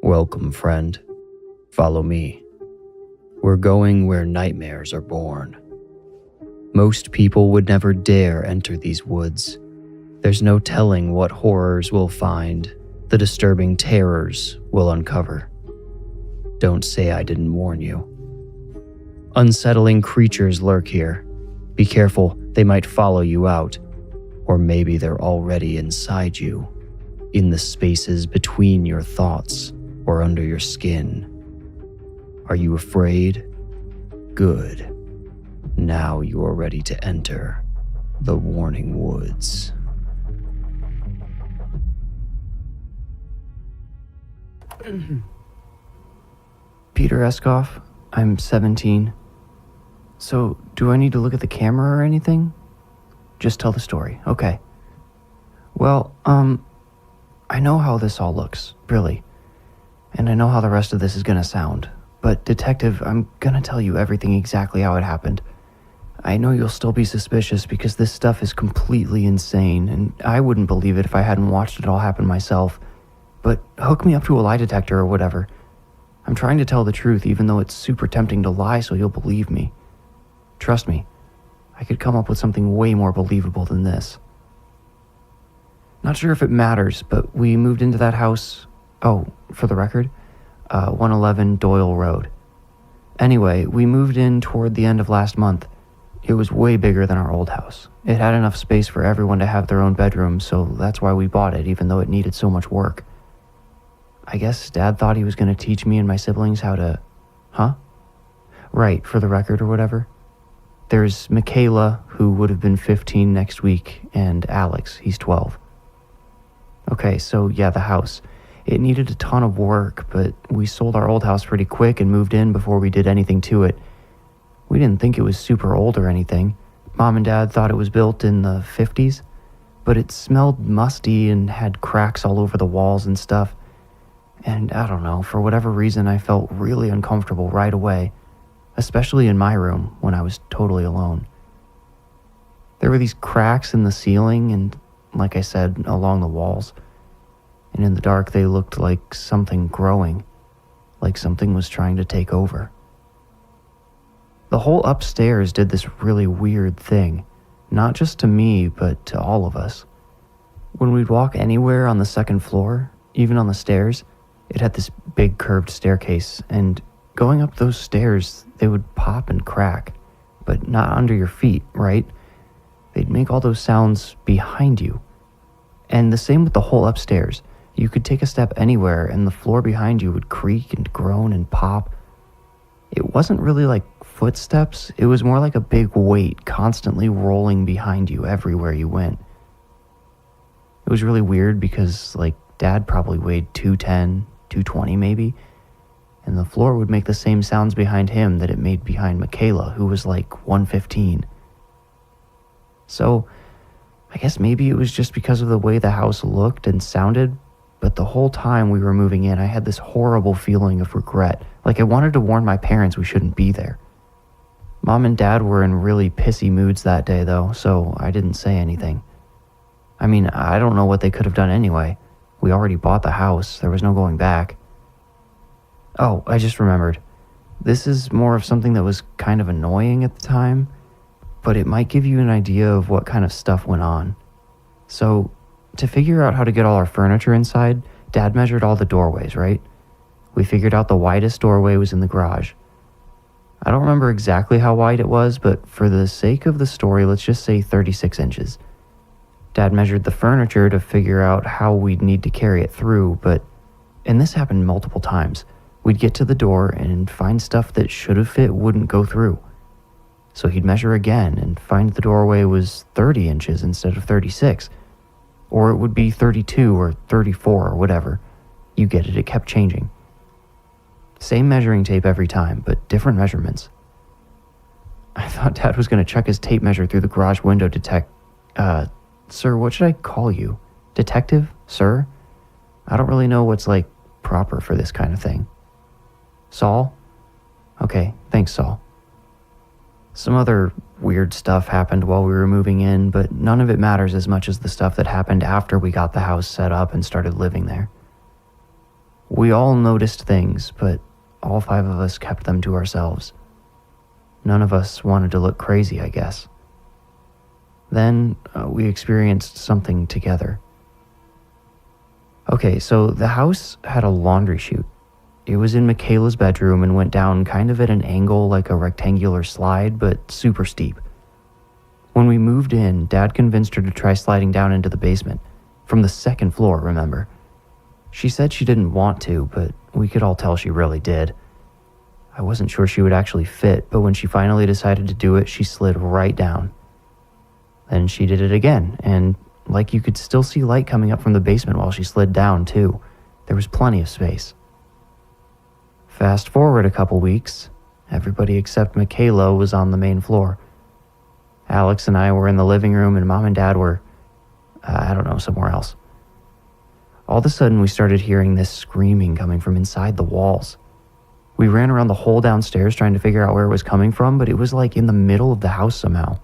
Welcome, friend. Follow me. We're going where nightmares are born. Most people would never dare enter these woods. There's no telling what horrors we'll find, the disturbing terrors we'll uncover. Don't say I didn't warn you. Unsettling creatures lurk here. Be careful, they might follow you out. Or maybe they're already inside you, in the spaces between your thoughts or under your skin. Are you afraid? Good. Now you are ready to enter the Warning Woods. Peter Eskoff, I'm 17. So, do I need to look at the camera or anything? Just tell the story, okay. Well, I know how this all looks, really. And I know how the rest of this is gonna sound. But, Detective, I'm gonna tell you everything exactly how it happened. I know you'll still be suspicious because this stuff is completely insane, and I wouldn't believe it if I hadn't watched it all happen myself. But hook me up to a lie detector or whatever. I'm trying to tell the truth even though it's super tempting to lie so you'll believe me. Trust me, I could come up with something way more believable than this. Not sure if it matters, but we moved into that house, for the record, 111 Doyle Road. Anyway, we moved in toward the end of last month. It was way bigger than our old house. It had enough space for everyone to have their own bedroom, so that's why we bought it, even though it needed so much work. I guess Dad thought he was going to teach me and my siblings how to... Right, for the record or whatever. There's Michaela, who would have been 15 next week, and Alex, he's 12. Okay, so yeah, the house. It needed a ton of work, but we sold our old house pretty quick and moved in before we did anything to it. We didn't think it was super old or anything. Mom and Dad thought it was built in the 50s, but it smelled musty and had cracks all over the walls and stuff. And I don't know, for whatever reason, I felt really uncomfortable right away, especially in my room when I was totally alone. There were these cracks in the ceiling and, like I said, along the walls. And in the dark, they looked like something growing, like something was trying to take over. The whole upstairs did this really weird thing, not just to me, but to all of us. When we'd walk anywhere on the second floor, even on the stairs, it had this big curved staircase, and going up those stairs, they would pop and crack, but not under your feet, right? They'd make all those sounds behind you. And the same with the whole upstairs. You could take a step anywhere, and the floor behind you would creak and groan and pop. It wasn't really like footsteps, it was more like a big weight constantly rolling behind you everywhere you went. It was really weird because, Dad probably weighed 210, 220 maybe, and the floor would make the same sounds behind him that it made behind Michaela, who was 115. So, I guess maybe it was just because of the way the house looked and sounded, but the whole time we were moving in, I had this horrible feeling of regret, like I wanted to warn my parents we shouldn't be there. Mom and Dad were in really pissy moods that day, though, so I didn't say anything. I mean, I don't know what they could have done anyway. We already bought the house, there was no going back. Oh, I just remembered. This is more of something that was kind of annoying at the time, but it might give you an idea of what kind of stuff went on. So, to figure out how to get all our furniture inside, Dad measured all the doorways, right? We figured out the widest doorway was in the garage. I don't remember exactly how wide it was, but for the sake of the story, let's just say 36 inches. Dad measured the furniture to figure out how we'd need to carry it through, and this happened multiple times. We'd get to the door and find stuff that should have fit wouldn't go through. So he'd measure again and find the doorway was 30 inches instead of 36. Or it would be 32 or 34 or whatever. You get it kept changing. Same measuring tape every time, but different measurements. I thought Dad was going to check his tape measure through the garage window Sir, what should I call you? Detective? Sir? I don't really know what's, proper for this kind of thing. Saul? Okay, thanks, Saul. Some other weird stuff happened while we were moving in, but none of it matters as much as the stuff that happened after we got the house set up and started living there. We all noticed things, but all 5 of us kept them to ourselves. None of us wanted to look crazy, I guess. Then we experienced something together. Okay, so the house had a laundry chute. It was in Michaela's bedroom and went down kind of at an angle like a rectangular slide, but super steep. When we moved in, Dad convinced her to try sliding down into the basement. From the 2nd floor, remember? She said she didn't want to, but we could all tell she really did. I wasn't sure she would actually fit, but when she finally decided to do it, she slid right down. Then she did it again, and like you could still see light coming up from the basement while she slid down, too. There was plenty of space. Fast forward a couple weeks, everybody except Michaela was on the main floor. Alex and I were in the living room, and Mom and Dad were, somewhere else. All of a sudden, we started hearing this screaming coming from inside the walls. We ran around the whole downstairs trying to figure out where it was coming from, but it was like in the middle of the house somehow.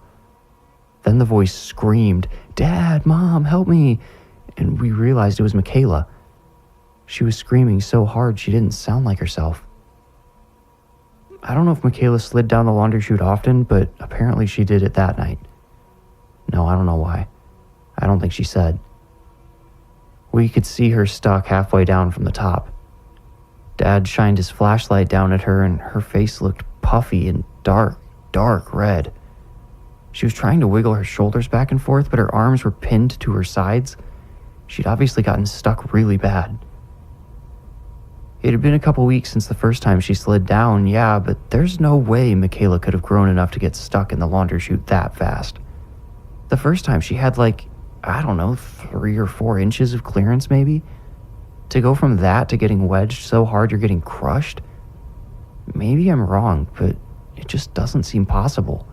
Then the voice screamed, "Dad, Mom, help me!" And we realized it was Michaela. She was screaming so hard she didn't sound like herself. I don't know if Michaela slid down the laundry chute often, but apparently she did it that night. No, I don't know why. I don't think she said. We could see her stuck halfway down from the top. Dad shined his flashlight down at her, and her face looked puffy and dark red. She was trying to wiggle her shoulders back and forth, but her arms were pinned to her sides. She'd obviously gotten stuck really bad. It had been a couple weeks since the first time she slid down, yeah, but there's no way Michaela could have grown enough to get stuck in the laundry chute that fast. The first time she had 3 or 4 inches of clearance maybe? To go from that to getting wedged so hard you're getting crushed? Maybe I'm wrong, but it just doesn't seem possible.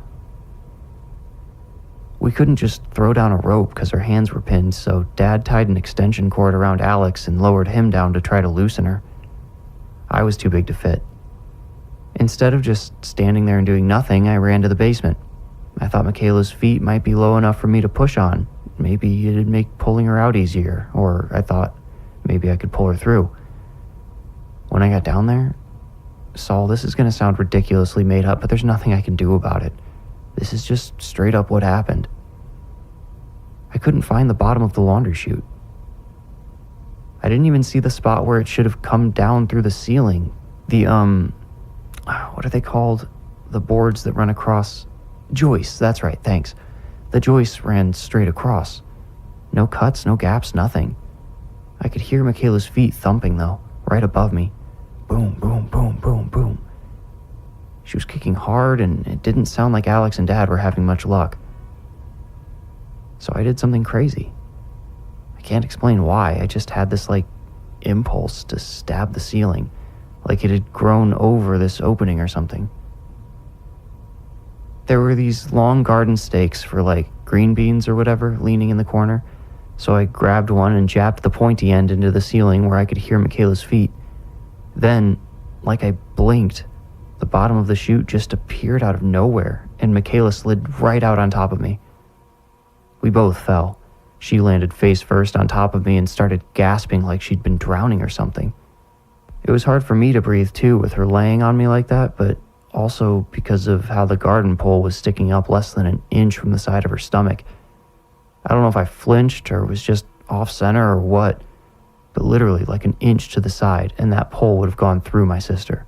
We couldn't just throw down a rope because her hands were pinned, so Dad tied an extension cord around Alex and lowered him down to try to loosen her. I was too big to fit. Instead of just standing there and doing nothing, I ran to the basement. I thought Michaela's feet might be low enough for me to push on. Maybe it'd make pulling her out easier, or I thought maybe I could pull her through. When I got down there, Saul, this is going to sound ridiculously made up, but there's nothing I can do about it. This is just straight up what happened. I couldn't find the bottom of the laundry chute. I didn't even see the spot where it should have come down through the ceiling. The, what are they called? The boards that run across. Joists, that's right, thanks. The joists ran straight across. No cuts, no gaps, nothing. I could hear Michaela's feet thumping, though, right above me. Boom, boom, boom, boom, boom. She was kicking hard, and it didn't sound like Alex and Dad were having much luck. So I did something crazy. I can't explain why, I just had this, impulse to stab the ceiling, like it had grown over this opening or something. There were these long garden stakes for, green beans or whatever, leaning in the corner, so I grabbed one and jabbed the pointy end into the ceiling where I could hear Michaela's feet. Then, like I blinked, the bottom of the chute just appeared out of nowhere, and Michaela slid right out on top of me. We both fell. She landed face first on top of me and started gasping like she'd been drowning or something. It was hard for me to breathe too with her laying on me like that, but also because of how the garden pole was sticking up less than an inch from the side of her stomach. I don't know if I flinched or was just off center or what, but literally like an inch to the side, and that pole would have gone through my sister.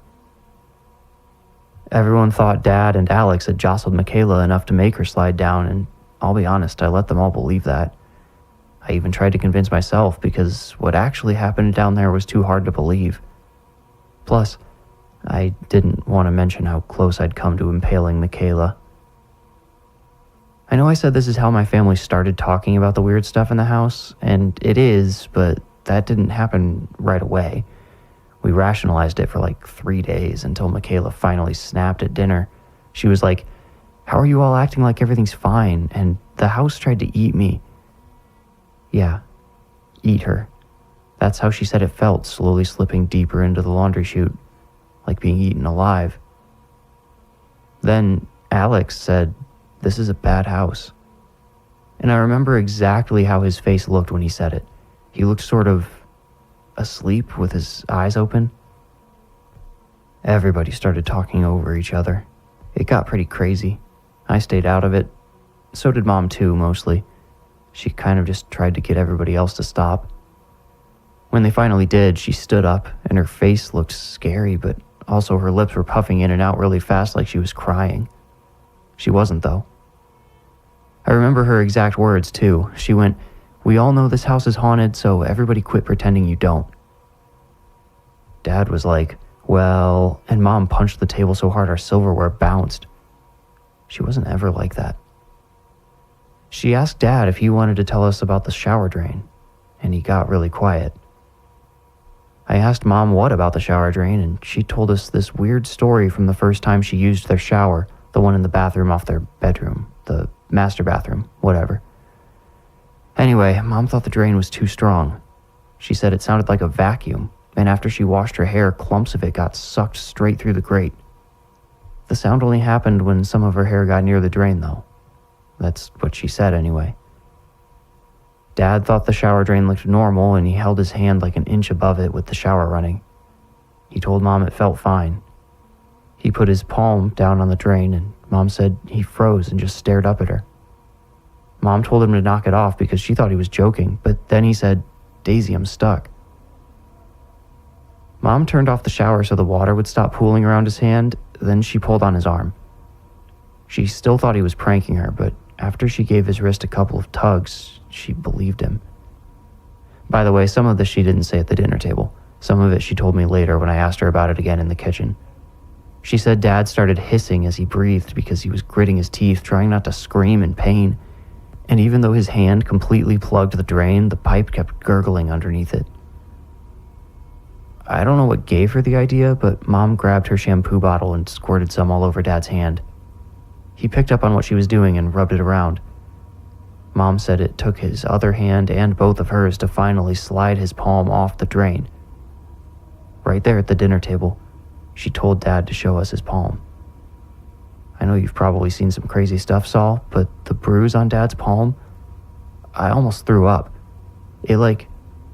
Everyone thought Dad and Alex had jostled Michaela enough to make her slide down, and I'll be honest, I let them all believe that. I even tried to convince myself because what actually happened down there was too hard to believe. Plus, I didn't want to mention how close I'd come to impaling Michaela. I know I said this is how my family started talking about the weird stuff in the house, and it is, but that didn't happen right away. We rationalized it for 3 days until Michaela finally snapped at dinner. She was like, "How are you all acting like everything's fine? And the house tried to eat me." Yeah, eat her. That's how she said it felt, slowly slipping deeper into the laundry chute, like being eaten alive. Then Alex said, "This is a bad house." And I remember exactly how his face looked when he said it. He looked sort of asleep with his eyes open. Everybody started talking over each other. It got pretty crazy. I stayed out of it. So did Mom too, mostly. She kind of just tried to get everybody else to stop. When they finally did, she stood up, and her face looked scary, but also her lips were puffing in and out really fast like she was crying. She wasn't, though. I remember her exact words, too. She went, "We all know this house is haunted, so everybody quit pretending you don't." Dad was like, "Well," and Mom punched the table so hard our silverware bounced. She wasn't ever like that. She asked Dad if he wanted to tell us about the shower drain, and he got really quiet. I asked Mom what about the shower drain, and she told us this weird story from the first time she used their shower, the one in the bathroom off their bedroom, the master bathroom, whatever. Anyway, Mom thought the drain was too strong. She said it sounded like a vacuum, and after she washed her hair, clumps of it got sucked straight through the grate. The sound only happened when some of her hair got near the drain, though. That's what she said anyway. Dad thought the shower drain looked normal, and he held his hand like an inch above it with the shower running. He told Mom it felt fine. He put his palm down on the drain, and Mom said he froze and just stared up at her. Mom told him to knock it off because she thought he was joking, but then he said, "Daisy, I'm stuck." Mom turned off the shower so the water would stop pooling around his hand, then she pulled on his arm. She still thought he was pranking her, but after she gave his wrist a couple of tugs, she believed him. By the way, some of this she didn't say at the dinner table. Some of it she told me later when I asked her about it again in the kitchen. She said Dad started hissing as he breathed because he was gritting his teeth, trying not to scream in pain. And even though his hand completely plugged the drain, the pipe kept gurgling underneath it. I don't know what gave her the idea, but Mom grabbed her shampoo bottle and squirted some all over Dad's hand. He picked up on what she was doing and rubbed it around. Mom said it took his other hand and both of hers to finally slide his palm off the drain. Right there at the dinner table, she told Dad to show us his palm. I know you've probably seen some crazy stuff, Saul, but the bruise on Dad's palm, I almost threw up. It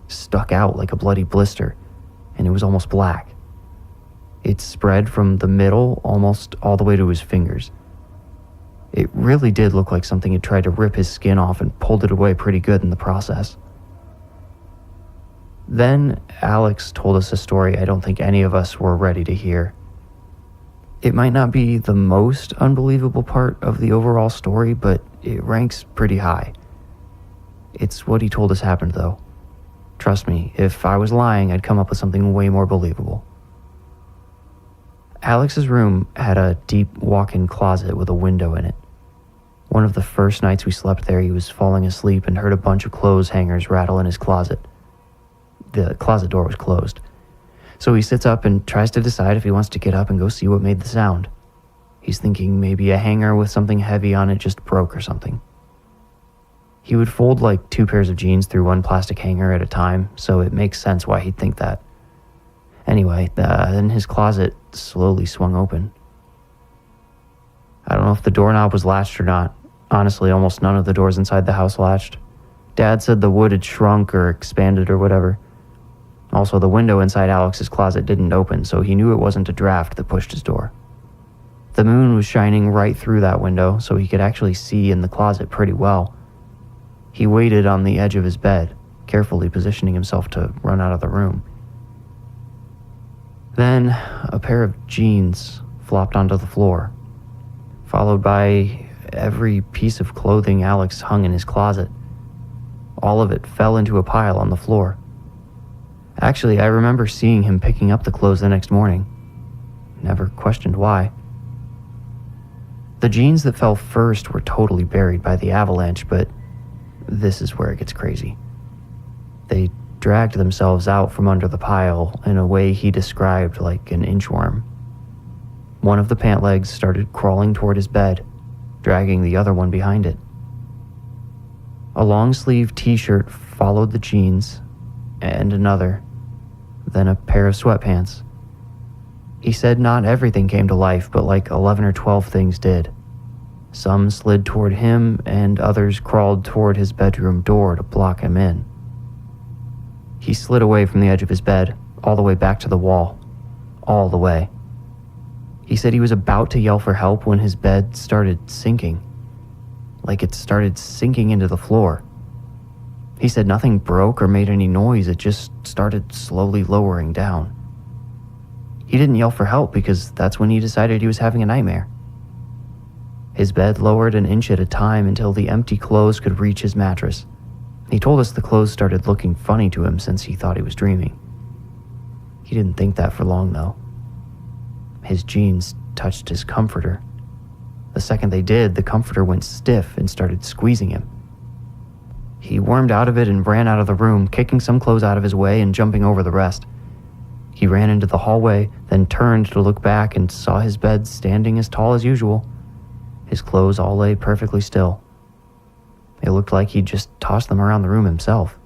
stuck out like a bloody blister, and it was almost black. It spread from the middle almost all the way to his fingers. It really did look like something had tried to rip his skin off and pulled it away pretty good in the process. Then Alex told us a story I don't think any of us were ready to hear. It might not be the most unbelievable part of the overall story, but it ranks pretty high. It's what he told us happened, though. Trust me, if I was lying, I'd come up with something way more believable. Alex's room had a deep walk-in closet with a window in it. One of the first nights we slept there, he was falling asleep and heard a bunch of clothes hangers rattle in his closet. The closet door was closed. So he sits up and tries to decide if he wants to get up and go see what made the sound. He's thinking maybe a hanger with something heavy on it just broke or something. He would fold 2 pairs of jeans through one plastic hanger at a time, so it makes sense why he'd think that. Anyway, then his closet slowly swung open. I don't know if the doorknob was latched or not. Honestly, almost none of the doors inside the house latched. Dad said the wood had shrunk or expanded or whatever. Also, the window inside Alex's closet didn't open, so he knew it wasn't a draft that pushed his door. The moon was shining right through that window, so he could actually see in the closet pretty well. He waited on the edge of his bed, carefully positioning himself to run out of the room. Then, a pair of jeans flopped onto the floor, followed by every piece of clothing Alex hung in his closet. All of it fell into a pile on the floor. Actually, I remember seeing him picking up the clothes the next morning. Never questioned why. The jeans that fell first were totally buried by the avalanche, but this is where it gets crazy. They dragged themselves out from under the pile in a way he described like an inchworm. One of the pant legs started crawling toward his bed, dragging the other one behind it. A long-sleeved t-shirt followed the jeans, and another, then a pair of sweatpants. He said not everything came to life, but 11 or 12 things did. Some slid toward him, and others crawled toward his bedroom door to block him in. He slid away from the edge of his bed, all the way back to the wall. All the way. He said he was about to yell for help when his bed started sinking. Like it started sinking into the floor. He said nothing broke or made any noise, it just started slowly lowering down. He didn't yell for help because that's when he decided he was having a nightmare. His bed lowered an inch at a time until the empty clothes could reach his mattress. He told us the clothes started looking funny to him since he thought he was dreaming. He didn't think that for long, though. His jeans touched his comforter. The second they did, the comforter went stiff and started squeezing him. He wormed out of it and ran out of the room, kicking some clothes out of his way and jumping over the rest. He ran into the hallway, then turned to look back and saw his bed standing as tall as usual. His clothes all lay perfectly still. It looked like he'd just tossed them around the room himself.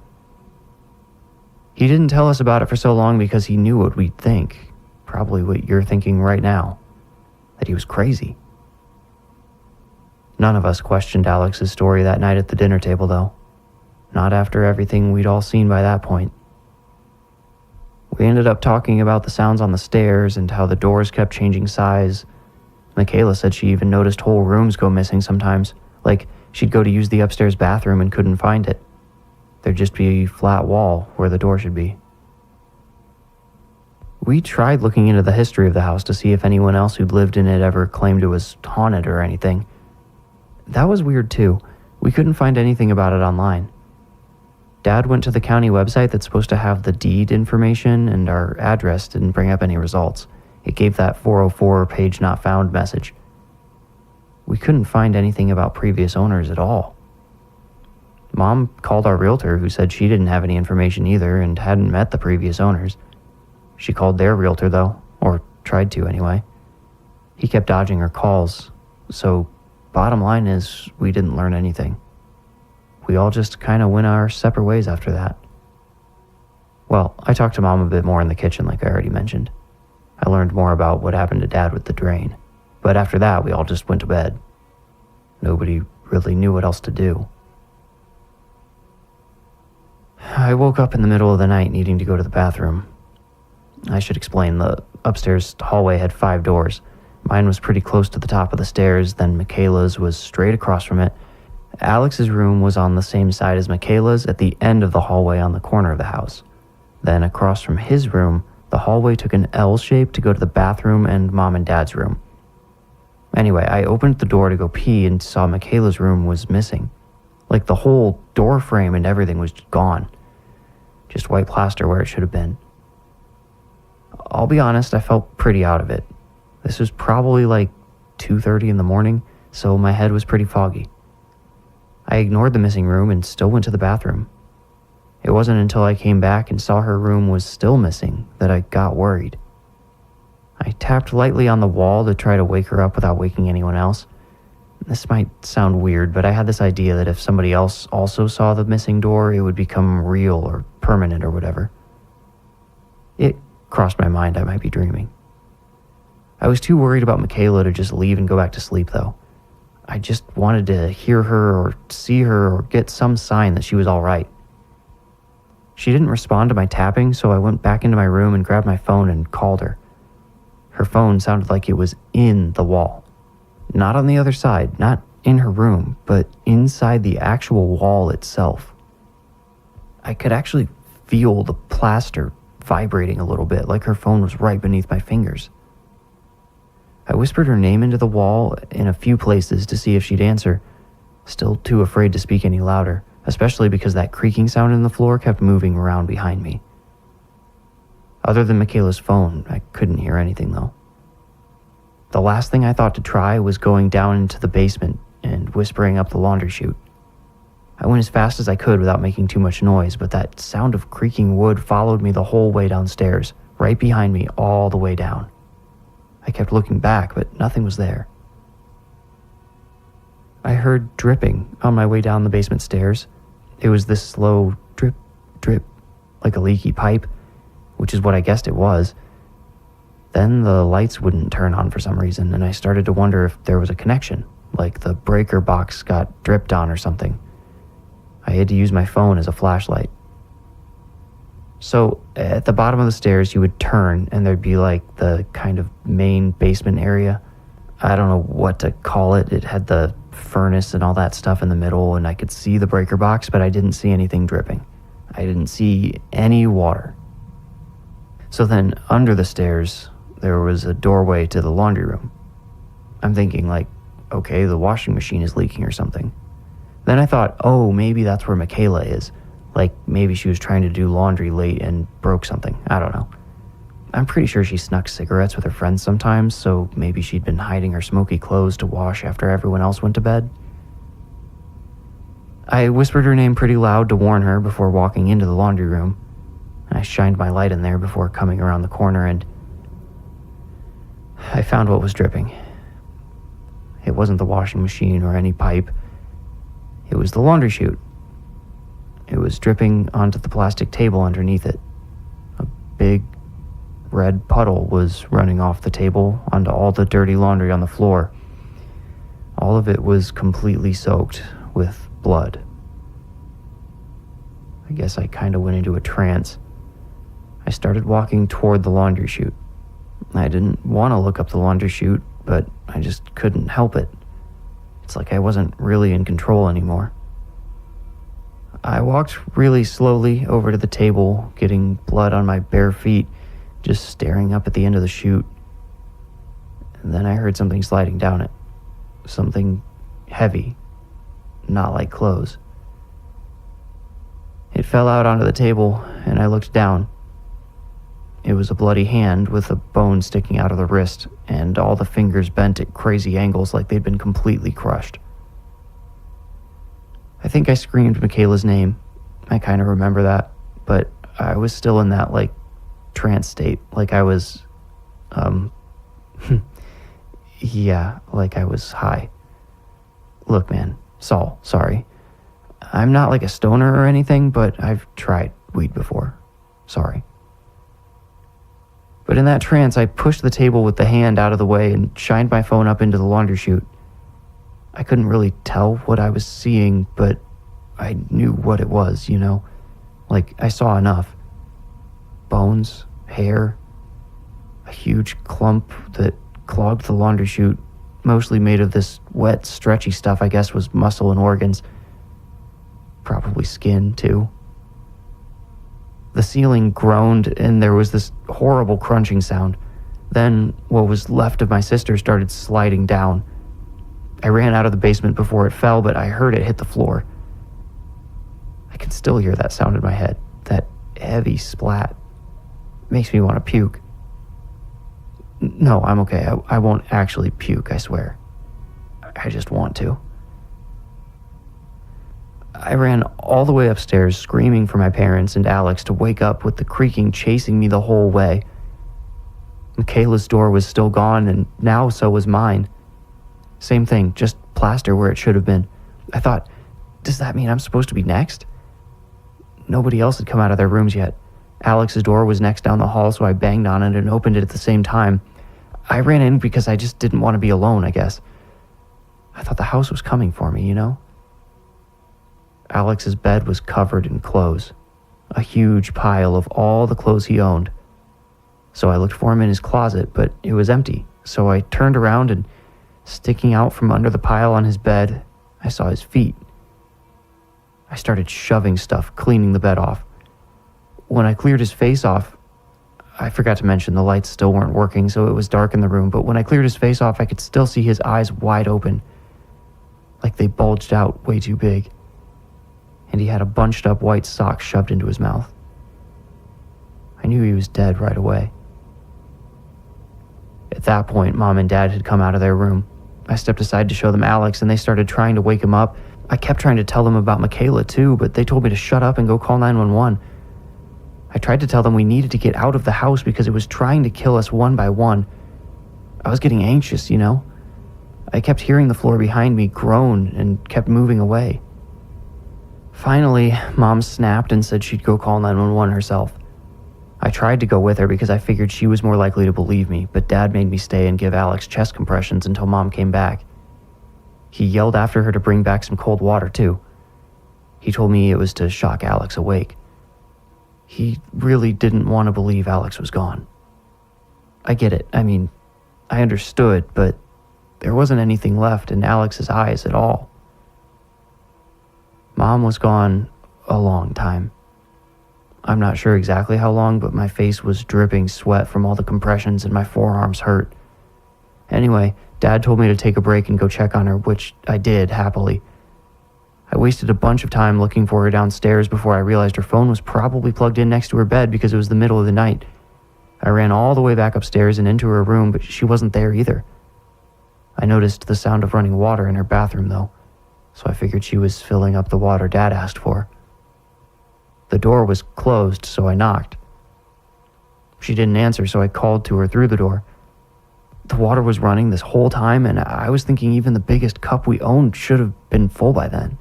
He didn't tell us about it for so long because he knew what we'd think. Probably what you're thinking right now. That he was crazy. None of us questioned Alex's story that night at the dinner table, though. Not after everything we'd all seen by that point. We ended up talking about the sounds on the stairs and how the doors kept changing size. Michaela said she even noticed whole rooms go missing sometimes, like she'd go to use the upstairs bathroom and couldn't find it. There'd just be a flat wall where the door should be. We tried looking into the history of the house to see if anyone else who'd lived in it ever claimed it was haunted or anything. That was weird too. We couldn't find anything about it online. Dad went to the county website that's supposed to have the deed information, and our address didn't bring up any results. It gave that 404 page not found message. We couldn't find anything about previous owners at all. Mom called our realtor, who said she didn't have any information either and hadn't met the previous owners. She called their realtor though, or tried to anyway. He kept dodging her calls, so bottom line is we didn't learn anything. We all just kind of went our separate ways after that. Well, I talked to Mom a bit more in the kitchen like I already mentioned. I learned more about what happened to Dad with the drain, but after that we all just went to bed. Nobody really knew what else to do. I woke up in the middle of the night needing to go to the bathroom. I should explain, the upstairs hallway had 5 doors. Mine was pretty close to the top of the stairs, then Michaela's was straight across from it. Alex's room was on the same side as Michaela's at the end of the hallway on the corner of the house. Then across from his room, the hallway took an L shape to go to the bathroom and Mom and Dad's room. Anyway, I opened the door to go pee and saw Michaela's room was missing. Like the whole door frame and everything was gone. Just white plaster where it should have been. I'll be honest, I felt pretty out of it. This was probably like 2:30 in the morning, so my head was pretty foggy. I ignored the missing room and still went to the bathroom. It wasn't until I came back and saw her room was still missing that I got worried. I tapped lightly on the wall to try to wake her up without waking anyone else. This might sound weird, but I had this idea that if somebody else also saw the missing door, it would become real or permanent or whatever. It crossed my mind I might be dreaming. I was too worried about Michaela to just leave and go back to sleep, though. I just wanted to hear her or see her or get some sign that she was all right. She didn't respond to my tapping, so I went back into my room and grabbed my phone and called her. Her phone sounded like it was in the wall. Not on the other side, not in her room, but inside the actual wall itself. I could actually feel the plaster vibrating a little bit, like her phone was right beneath my fingers. I whispered her name into the wall in a few places to see if she'd answer, still too afraid to speak any louder, especially because that creaking sound in the floor kept moving around behind me. Other than Michaela's phone, I couldn't hear anything though. The last thing I thought to try was going down into the basement and whispering up the laundry chute. I went as fast as I could without making too much noise, but that sound of creaking wood followed me the whole way downstairs, right behind me all the way down. I kept looking back, but nothing was there. I heard dripping on my way down the basement stairs. It was this slow drip, drip, like a leaky pipe, which is what I guessed it was. Then the lights wouldn't turn on for some reason, and I started to wonder if there was a connection, like the breaker box got dripped on or something. I had to use my phone as a flashlight. So at the bottom of the stairs, you would turn and there'd be like the kind of main basement area. I don't know what to call it. It had the furnace and all that stuff in the middle, and I could see the breaker box, but I didn't see anything dripping. I didn't see any water. So then under the stairs, there was a doorway to the laundry room. I'm thinking like, okay, the washing machine is leaking or something. Then I thought, oh, maybe that's where Michaela is. Like maybe she was trying to do laundry late and broke something. I don't know. I'm pretty sure she snuck cigarettes with her friends sometimes, so maybe she'd been hiding her smoky clothes to wash after everyone else went to bed. I whispered her name pretty loud to warn her before walking into the laundry room. I shined my light in there before coming around the corner, and I found what was dripping. It wasn't the washing machine or any pipe. It was the laundry chute. It was dripping onto the plastic table underneath it. A big red puddle was running off the table onto all the dirty laundry on the floor. All of it was completely soaked with blood. I guess I kind of went into a trance. I started walking toward the laundry chute. I didn't want to look up the laundry chute, but I just couldn't help it. It's like I wasn't really in control anymore. I walked really slowly over to the table, getting blood on my bare feet, just staring up at the end of the chute. And then I heard something sliding down it. Something heavy, not like clothes. It fell out onto the table, and I looked down. It was a bloody hand with a bone sticking out of the wrist, and all the fingers bent at crazy angles like they'd been completely crushed. I think I screamed Michaela's name. I kind of remember that, but I was still in that, like, trance state, like I was, yeah, like I was high. Look, man, Saul, sorry. I'm not like a stoner or anything, but I've tried weed before. Sorry. But in that trance, I pushed the table with the hand out of the way and shined my phone up into the laundry chute. I couldn't really tell what I was seeing, but I knew what it was, you know? Like, I saw enough. Bones, hair, a huge clump that clogged the laundry chute, mostly made of this wet, stretchy stuff I guess was muscle and organs. Probably skin, too. The ceiling groaned, and there was this horrible crunching sound. Then, what was left of my sister started sliding down. I ran out of the basement before it fell, but I heard it hit the floor. I can still hear that sound in my head, that heavy splat. Makes me want to puke. No, I'm okay. I won't actually puke, I swear. I just want to. I ran all the way upstairs, screaming for my parents and Alex to wake up with the creaking chasing me the whole way. Michaela's door was still gone, and now so was mine. Same thing, just plaster where it should have been. I thought, does that mean I'm supposed to be next? Nobody else had come out of their rooms yet. Alex's door was next down the hall, so I banged on it and opened it at the same time. I ran in because I just didn't want to be alone, I guess. I thought the house was coming for me, you know? Alex's bed was covered in clothes, a huge pile of all the clothes he owned. So I looked for him in his closet, but it was empty. So I turned around, and sticking out from under the pile on his bed, I saw his feet. I started shoving stuff, cleaning the bed off. When I cleared his face off, I forgot to mention the lights still weren't working, so it was dark in the room, but when I cleared his face off, I could still see his eyes wide open, like they bulged out way too big. And he had a bunched up white sock shoved into his mouth. I knew he was dead right away. At that point, Mom and Dad had come out of their room. I stepped aside to show them Alex, and they started trying to wake him up. I kept trying to tell them about Michaela too, but they told me to shut up and go call 911. I tried to tell them we needed to get out of the house because it was trying to kill us one by one. I was getting anxious, you know? I kept hearing the floor behind me groan and kept moving away. Finally, Mom snapped and said she'd go call 911 herself. I tried to go with her because I figured she was more likely to believe me, but Dad made me stay and give Alex chest compressions until Mom came back. He yelled after her to bring back some cold water, too. He told me it was to shock Alex awake. He really didn't want to believe Alex was gone. I get it. I mean, I understood, but there wasn't anything left in Alex's eyes at all. Mom was gone a long time. I'm not sure exactly how long, but my face was dripping sweat from all the compressions and my forearms hurt. Anyway, Dad told me to take a break and go check on her, which I did happily. I wasted a bunch of time looking for her downstairs before I realized her phone was probably plugged in next to her bed because it was the middle of the night. I ran all the way back upstairs and into her room, but she wasn't there either. I noticed the sound of running water in her bathroom, though, so I figured she was filling up the water Dad asked for. The door was closed, so I knocked. She didn't answer, so I called to her through the door. The water was running this whole time, and I was thinking even the biggest cup we owned should have been full by then.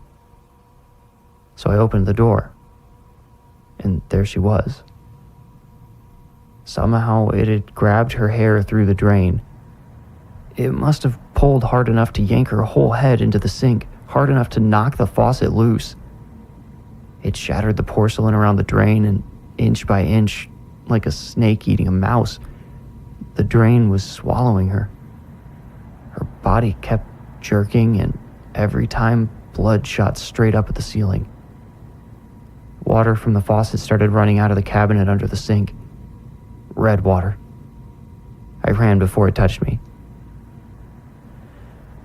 So I opened the door, and there she was. Somehow it had grabbed her hair through the drain. It must have pulled hard enough to yank her whole head into the sink, hard enough to knock the faucet loose. It shattered the porcelain around the drain, and inch by inch, like a snake eating a mouse, the drain was swallowing her. Her body kept jerking, and every time, blood shot straight up at the ceiling. Water from the faucet started running out of the cabinet under the sink. Red water. I ran before it touched me.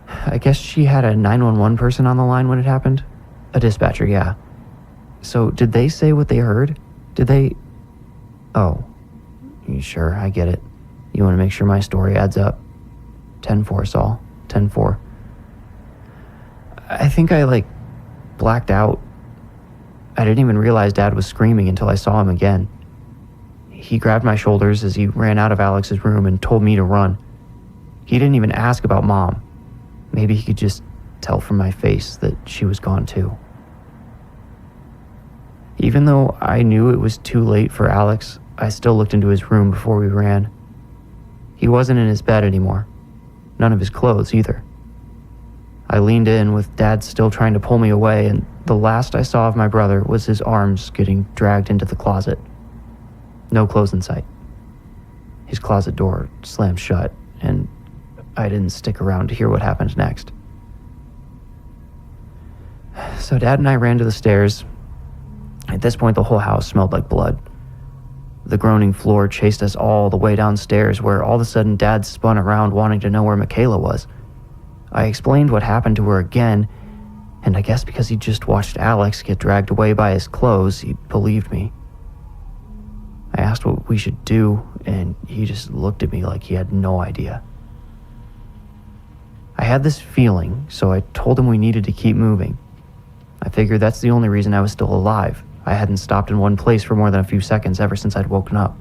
I guess she had a 911 person on the line when it happened? A dispatcher, yeah. So did they say what they heard? Did they... Oh, sure, I get it. You want to make sure my story adds up. 10-4, Saul. 10-4. I think I, blacked out. I didn't even realize Dad was screaming until I saw him again. He grabbed my shoulders as he ran out of Alex's room and told me to run. He didn't even ask about Mom. Maybe he could just tell from my face that she was gone too. Even though I knew it was too late for Alex, I still looked into his room before we ran. He wasn't in his bed anymore. None of his clothes either. I leaned in with Dad still trying to pull me away, and the last I saw of my brother was his arms getting dragged into the closet. No clothes in sight. His closet door slammed shut, and I didn't stick around to hear what happened next. So Dad and I ran to the stairs. At this point, the whole house smelled like blood. The groaning floor chased us all the way downstairs, where all of a sudden Dad spun around wanting to know where Michaela was. I explained what happened to her again, and I guess because he just watched Alex get dragged away by his clothes, he believed me. I asked what we should do, and he just looked at me like he had no idea. I had this feeling, so I told him we needed to keep moving. I figured that's the only reason I was still alive. I hadn't stopped in one place for more than a few seconds ever since I'd woken up.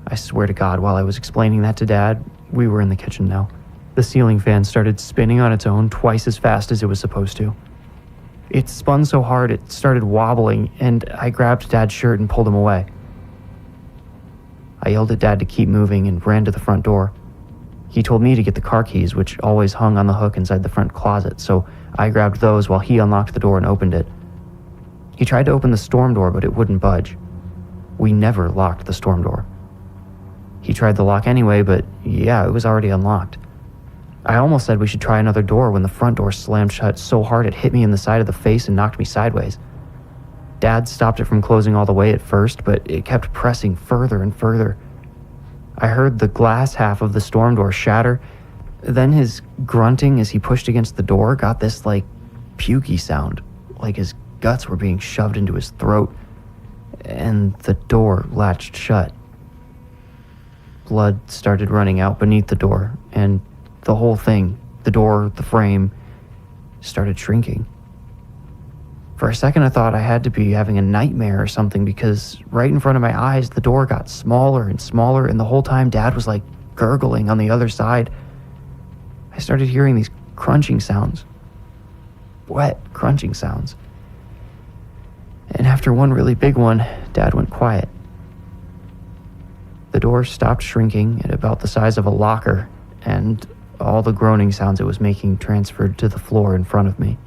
I swear to God, while I was explaining that to Dad, we were in the kitchen now. The ceiling fan started spinning on its own twice as fast as it was supposed to. It spun so hard it started wobbling, and I grabbed Dad's shirt and pulled him away. I yelled at Dad to keep moving and ran to the front door. He told me to get the car keys, which always hung on the hook inside the front closet, so I grabbed those while he unlocked the door and opened it. He tried to open the storm door, but it wouldn't budge. We never locked the storm door. He tried the lock anyway, but yeah, it was already unlocked. I almost said we should try another door when the front door slammed shut so hard it hit me in the side of the face and knocked me sideways. Dad stopped it from closing all the way at first, but it kept pressing further and further. I heard the glass half of the storm door shatter. Then his grunting as he pushed against the door got this, pukey sound, like his guts were being shoved into his throat, and the door latched shut. Blood started running out beneath the door, and the whole thing, the door, the frame, started shrinking. For a second, I thought I had to be having a nightmare or something, because right in front of my eyes, the door got smaller and smaller, and the whole time Dad was gurgling on the other side. I started hearing these crunching sounds. Wet, crunching sounds. And after one really big one, Dad went quiet. The door stopped shrinking at about the size of a locker, and all the groaning sounds it was making transferred to the floor in front of me.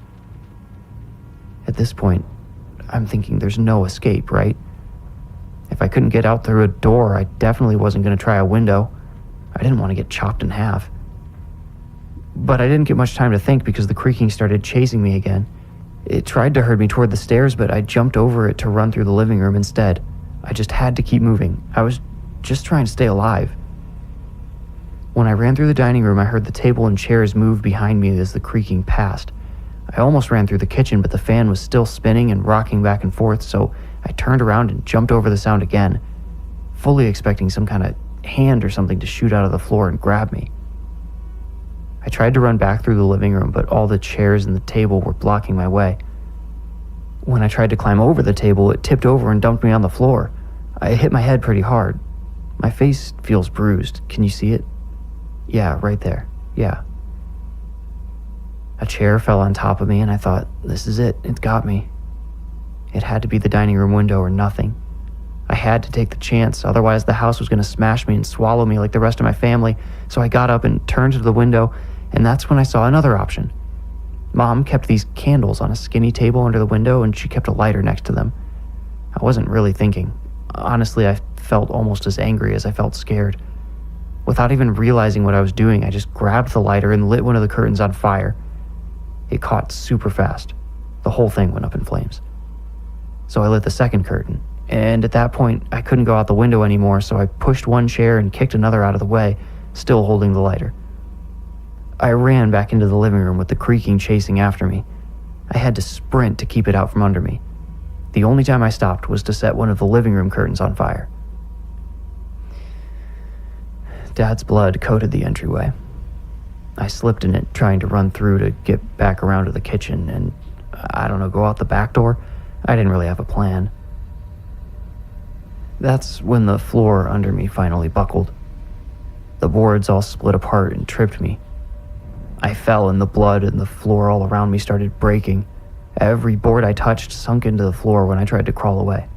At this point, I'm thinking there's no escape, right? If I couldn't get out through a door, I definitely wasn't going to try a window. I didn't want to get chopped in half. But I didn't get much time to think because the creaking started chasing me again. It tried to herd me toward the stairs, but I jumped over it to run through the living room instead. I just had to keep moving. I was just trying to stay alive. When I ran through the dining room, I heard the table and chairs move behind me as the creaking passed. I almost ran through the kitchen, but the fan was still spinning and rocking back and forth, so I turned around and jumped over the sound again, fully expecting some kind of hand or something to shoot out of the floor and grab me. I tried to run back through the living room, but all the chairs and the table were blocking my way. When I tried to climb over the table, it tipped over and dumped me on the floor. I hit my head pretty hard. My face feels bruised. Can you see it? Yeah, right there. Yeah. A chair fell on top of me, and I thought, this is it. It's got me. It had to be the dining room window or nothing. I had to take the chance, otherwise the house was going to smash me and swallow me like the rest of my family, so I got up and turned to the window, and that's when I saw another option. Mom kept these candles on a skinny table under the window, and she kept a lighter next to them. I wasn't really thinking. Honestly, I felt almost as angry as I felt scared. Without even realizing what I was doing, I just grabbed the lighter and lit one of the curtains on fire. It caught super fast. The whole thing went up in flames. So I lit the second curtain, and at that point, I couldn't go out the window anymore, so I pushed one chair and kicked another out of the way, still holding the lighter. I ran back into the living room with the creaking chasing after me. I had to sprint to keep it out from under me. The only time I stopped was to set one of the living room curtains on fire. Dad's blood coated the entryway. I slipped in it, trying to run through to get back around to the kitchen and, go out the back door. I didn't really have a plan. That's when the floor under me finally buckled. The boards all split apart and tripped me. I fell and the blood and the floor all around me started breaking. Every board I touched sunk into the floor when I tried to crawl away.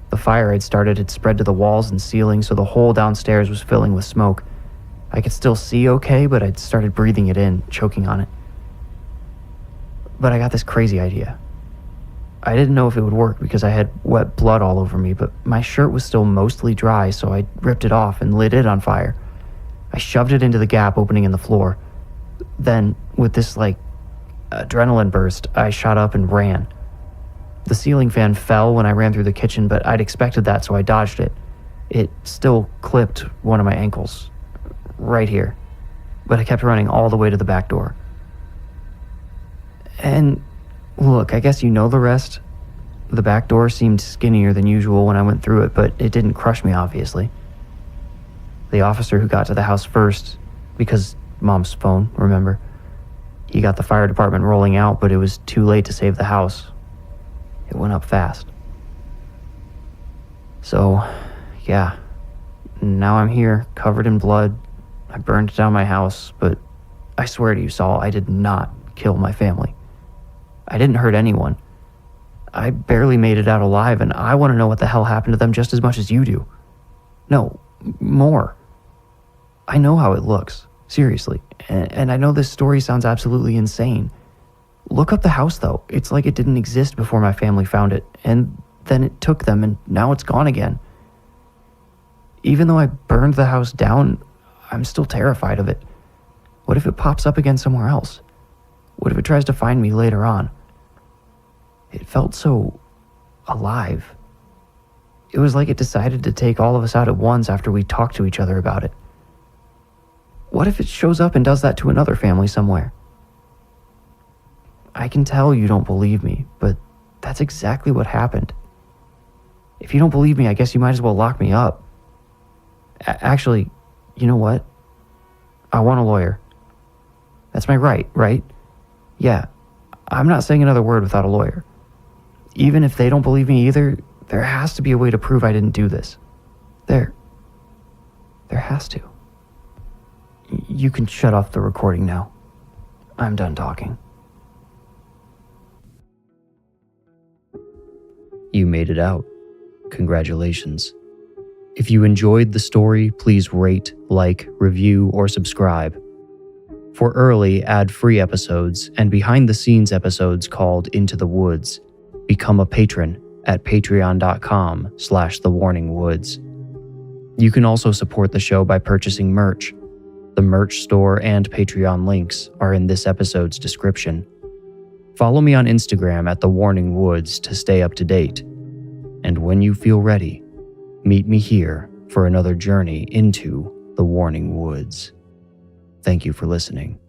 The fire I'd started had spread to the walls and ceiling, so the whole downstairs was filling with smoke. I could still see okay, but I'd started breathing it in, choking on it. But I got this crazy idea. I didn't know if it would work because I had wet blood all over me, but my shirt was still mostly dry, so I ripped it off and lit it on fire. I shoved it into the gap opening in the floor. Then, with this, adrenaline burst, I shot up and ran. The ceiling fan fell when I ran through the kitchen, but I'd expected that, so I dodged it. It still clipped one of my ankles, right here, but I kept running all the way to the back door. And look, I guess you know the rest. The back door seemed skinnier than usual when I went through it, but it didn't crush me, obviously. The officer who got to the house first, because Mom's phone, remember? He got the fire department rolling out, but it was too late to save the house. It went up fast. So, yeah. Now I'm here, covered in blood. I burned down my house, but I swear to you, Saul, I did not kill my family. I didn't hurt anyone. I barely made it out alive, and I want to know what the hell happened to them just as much as you do. No, more. I know how it looks. Seriously. And I know this story sounds absolutely insane. Look up the house, though. It's like it didn't exist before my family found it, and then it took them, and now it's gone again. Even though I burned the house down, I'm still terrified of it. What if it pops up again somewhere else? What if it tries to find me later on? It felt so alive. It was like it decided to take all of us out at once after we talked to each other about it. What if it shows up and does that to another family somewhere? I can tell you don't believe me, but that's exactly what happened. If you don't believe me, I guess you might as well lock me up. Actually, you know what? I want a lawyer. That's my right? Yeah, I'm not saying another word without a lawyer. Even if they don't believe me either, there has to be a way to prove I didn't do this. There has to. You can shut off the recording now. I'm done talking. You made it out. Congratulations. If you enjoyed the story, please rate, like, review, or subscribe. For early, ad-free episodes and behind-the-scenes episodes called Into the Woods, become a patron at patreon.com/thewarningwoods. You can also support the show by purchasing merch. The merch store and Patreon links are in this episode's description. Follow me on Instagram at The Warning Woods to stay up to date. And when you feel ready, meet me here for another journey into the Warning Woods. Thank you for listening.